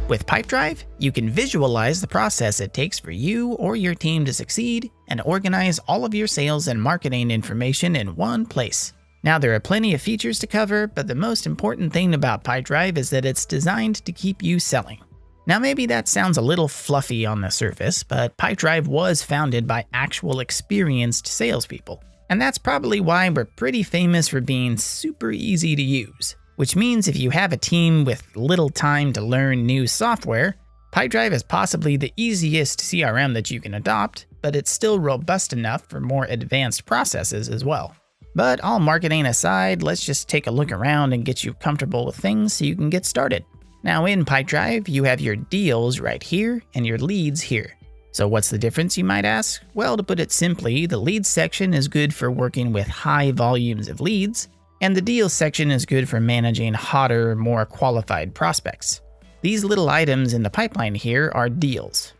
With Pipedrive, you can visualize the process it takes for you or your team to succeed and organize all of your sales and marketing information in one place. Now, there are plenty of features to cover, but the most important thing about Pipedrive is that it's designed to keep you selling. Now, maybe that sounds a little fluffy on the surface, but Pipedrive was founded by actual experienced salespeople. And that's probably why we're pretty famous for being super easy to use. Which means if you have a team with little time to learn new software, Pipedrive is possibly the easiest CRM that you can adopt, but it's still robust enough for more advanced processes as well. But all marketing aside, let's just take a look around and get you comfortable with things so you can get started. Now in Pipedrive, you have your deals right here and your leads here. So what's the difference, you might ask? Well, to put it simply, the leads section is good for working with high volumes of leads, and the deals section is good for managing hotter, more qualified prospects. These little items in the pipeline here are deals,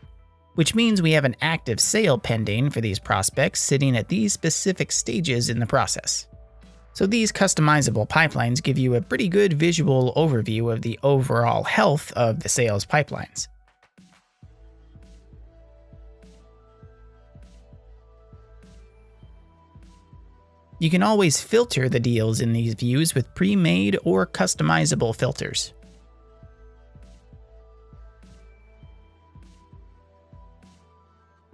which means we have an active sale pending for these prospects sitting at these specific stages in the process. So these customizable pipelines give you a pretty good visual overview of the overall health of the sales pipelines. You can always filter the deals in these views with pre-made or customizable filters.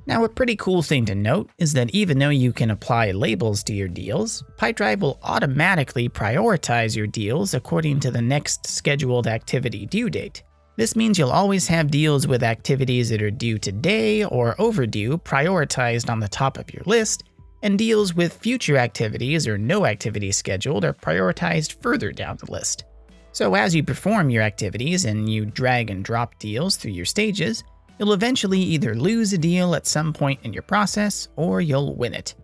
Now, a pretty cool thing to note is that even though you can apply labels to your deals, Pipedrive will automatically prioritize your deals according to the next scheduled activity due date. This means you'll always have deals with activities that are due today or overdue prioritized on the top of your list, and deals with future activities or no activities scheduled are prioritized further down the list. So as you perform your activities and you drag and drop deals through your stages, you'll eventually either lose a deal at some point in your process or you'll win it.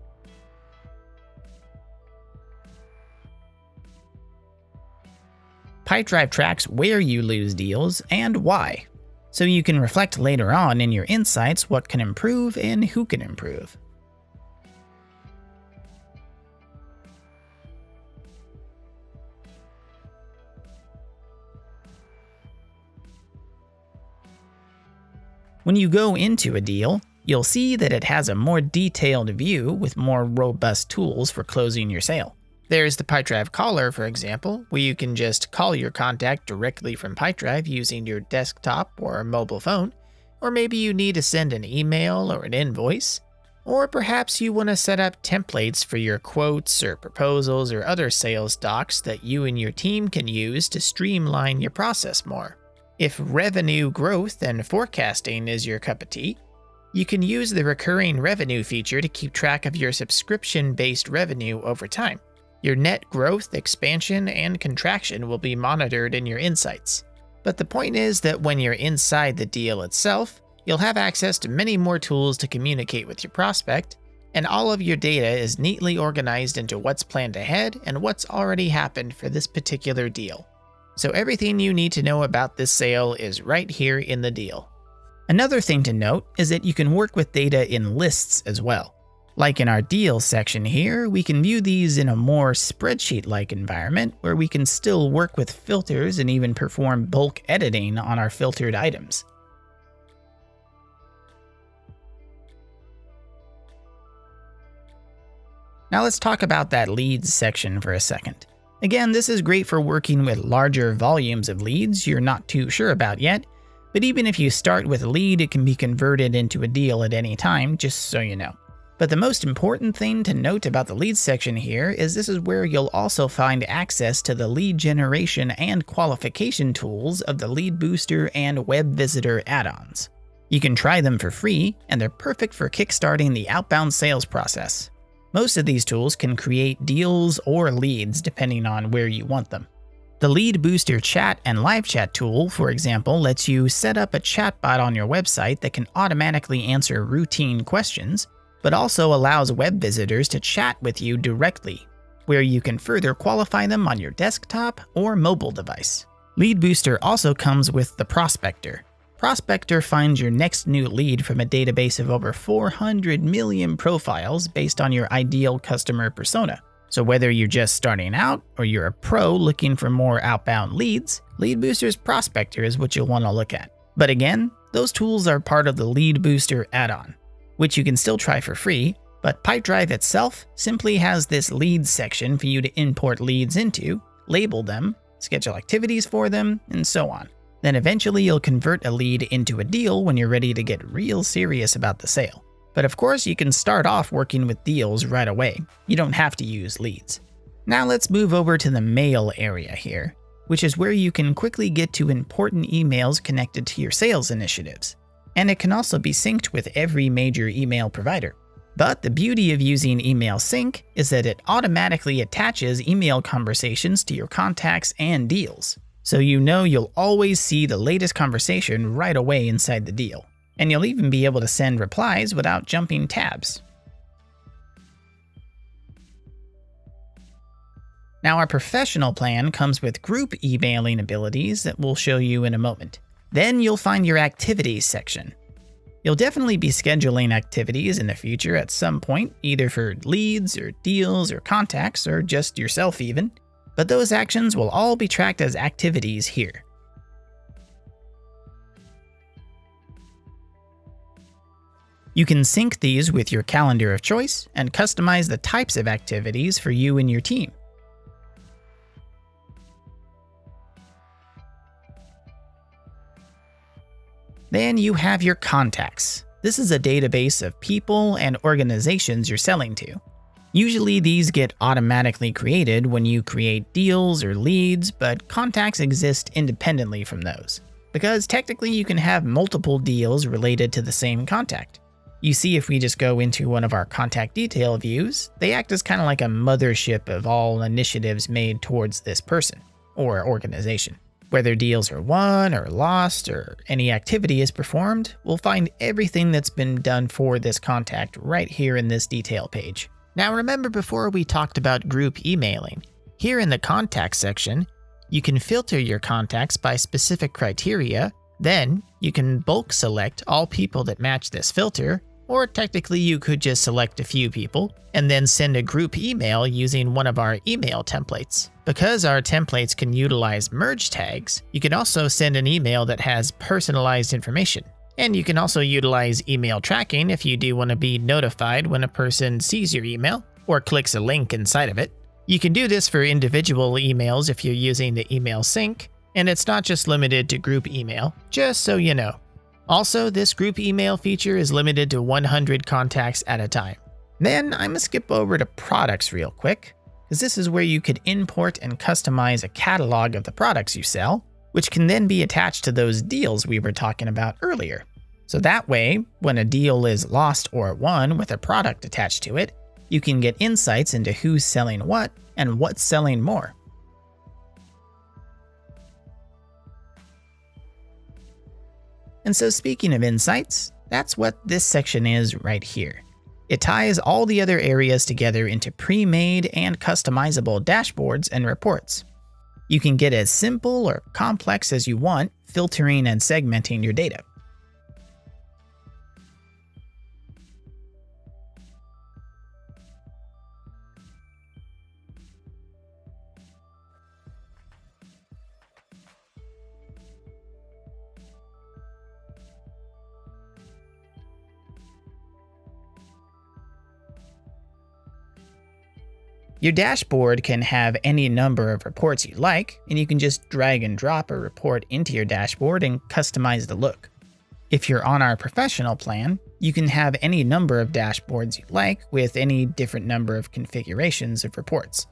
Pipedrive tracks where you lose deals and why, so you can reflect later on in your insights what can improve and who can improve. When you go into a deal, you'll see that it has a more detailed view with more robust tools for closing your sale. There's the Pipedrive caller, for example, where you can just call your contact directly from Pipedrive using your desktop or mobile phone, or maybe you need to send an email or an invoice, or perhaps you want to set up templates for your quotes or proposals or other sales docs that you and your team can use to streamline your process more. If revenue growth and forecasting is your cup of tea, you can use the recurring revenue feature to keep track of your subscription-based revenue over time. Your net growth, expansion, and contraction will be monitored in your insights. But the point is that when you're inside the deal itself, you'll have access to many more tools to communicate with your prospect, and all of your data is neatly organized into what's planned ahead and what's already happened for this particular deal. So everything you need to know about this sale is right here in the deal. Another thing to note is that you can work with data in lists as well. Like in our deals section here, we can view these in a more spreadsheet-like environment where we can still work with filters and even perform bulk editing on our filtered items. Now let's talk about that leads section for a second. Again, this is great for working with larger volumes of leads you're not too sure about yet, but even if you start with a lead, it can be converted into a deal at any time, just so you know. But the most important thing to note about the leads section here is this is where you'll also find access to the lead generation and qualification tools of the Lead Booster and Web Visitor add-ons. You can try them for free, and they're perfect for kickstarting the outbound sales process. Most of these tools can create deals or leads depending on where you want them. The Lead Booster chat and live chat tool, for example, lets you set up a chatbot on your website that can automatically answer routine questions, but also allows web visitors to chat with you directly, where you can further qualify them on your desktop or mobile device. Lead Booster also comes with the Prospector. Prospector finds your next new lead from a database of over 400 million profiles based on your ideal customer persona. So whether you're just starting out or you're a pro looking for more outbound leads, Lead Booster's Prospector is what you'll want to look at. But again, those tools are part of the Lead Booster add-on, which you can still try for free, but Pipedrive itself simply has this leads section for you to import leads into, label them, schedule activities for them, and so on. Then eventually you'll convert a lead into a deal when you're ready to get real serious about the sale. But of course, you can start off working with deals right away. You don't have to use leads. Now let's move over to the mail area here, which is where you can quickly get to important emails connected to your sales initiatives. And it can also be synced with every major email provider. But the beauty of using Email Sync is that it automatically attaches email conversations to your contacts and deals. So you know you'll always see the latest conversation right away inside the deal. And you'll even be able to send replies without jumping tabs. Now our professional plan comes with group emailing abilities that we'll show you in a moment. Then you'll find your activities section. You'll definitely be scheduling activities in the future at some point, either for leads or deals or contacts or just yourself even, but those actions will all be tracked as activities here. You can sync these with your calendar of choice and customize the types of activities for you and your team. Then you have your contacts. This is a database of people and organizations you're selling to. Usually these get automatically created when you create deals or leads, but contacts exist independently from those, because technically you can have multiple deals related to the same contact. You see, if we just go into one of our contact detail views, they act as kind of like a mothership of all initiatives made towards this person or organization. Whether deals are won or lost or any activity is performed, we'll find everything that's been done for this contact right here in this detail page. Now remember, before we talked about group emailing, here in the contacts section, you can filter your contacts by specific criteria. Then you can bulk select all people that match this filter, or technically you could just select a few people and then send a group email using one of our email templates. Because our templates can utilize merge tags, you can also send an email that has personalized information. And you can also utilize email tracking if you do want to be notified when a person sees your email or clicks a link inside of it. You can do this for individual emails if you're using the email sync, and it's not just limited to group email, just so you know. Also, this group email feature is limited to 100 contacts at a time. Then I'm gonna skip over to products real quick, because this is where you could import and customize a catalog of the products you sell, which can then be attached to those deals we were talking about earlier. So that way, when a deal is lost or won with a product attached to it, you can get insights into who's selling what and what's selling more. And so speaking of insights, that's what this section is right here. It ties all the other areas together into pre-made and customizable dashboards and reports. You can get as simple or complex as you want, filtering and segmenting your data. Your dashboard can have any number of reports you like, and you can just drag and drop a report into your dashboard and customize the look. If you're on our professional plan, you can have any number of dashboards you like with any different number of configurations of reports.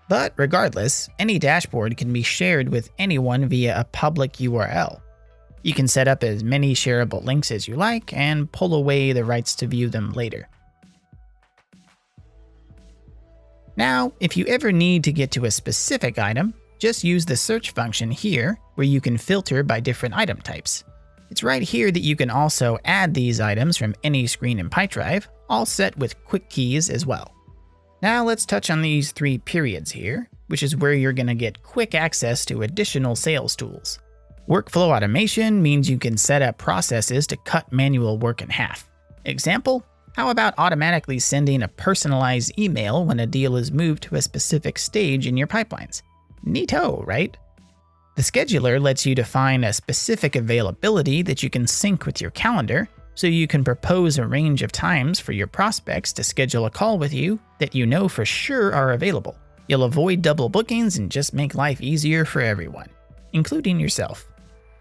But regardless, any dashboard can be shared with anyone via a public URL. You can set up as many shareable links as you like and pull away the rights to view them later. Now, if you ever need to get to a specific item, just use the search function here, where you can filter by different item types. It's right here that you can also add these items from any screen in Pipedrive, all set with quick keys as well. Now let's touch on these 3 periods here, which is where you're going to get quick access to additional sales tools. Workflow automation means you can set up processes to cut manual work in half. Example? How about automatically sending a personalized email when a deal is moved to a specific stage in your pipelines? Neato, right? The scheduler lets you define a specific availability that you can sync with your calendar, so you can propose a range of times for your prospects to schedule a call with you that you know for sure are available. You'll avoid double bookings and just make life easier for everyone, including yourself.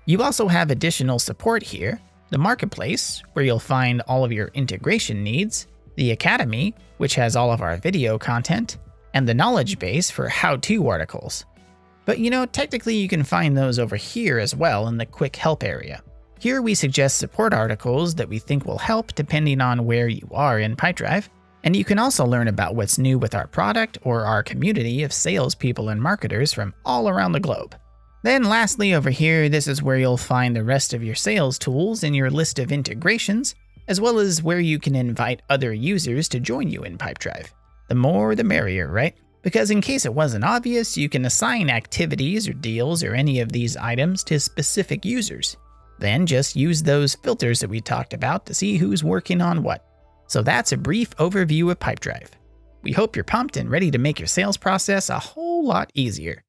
You also have additional support here: the marketplace, where you'll find all of your integration needs, the academy, which has all of our video content, and the knowledge base for how-to articles. But technically you can find those over here as well in the quick help area. Here we suggest support articles that we think will help depending on where you are in Pipedrive, and you can also learn about what's new with our product or our community of salespeople and marketers from all around the globe. Then lastly over here, this is where you'll find the rest of your sales tools and your list of integrations, as well as where you can invite other users to join you in Pipedrive. The more the merrier, right? Because in case it wasn't obvious, you can assign activities or deals or any of these items to specific users. Then just use those filters that we talked about to see who's working on what. So that's a brief overview of Pipedrive. We hope you're pumped and ready to make your sales process a whole lot easier.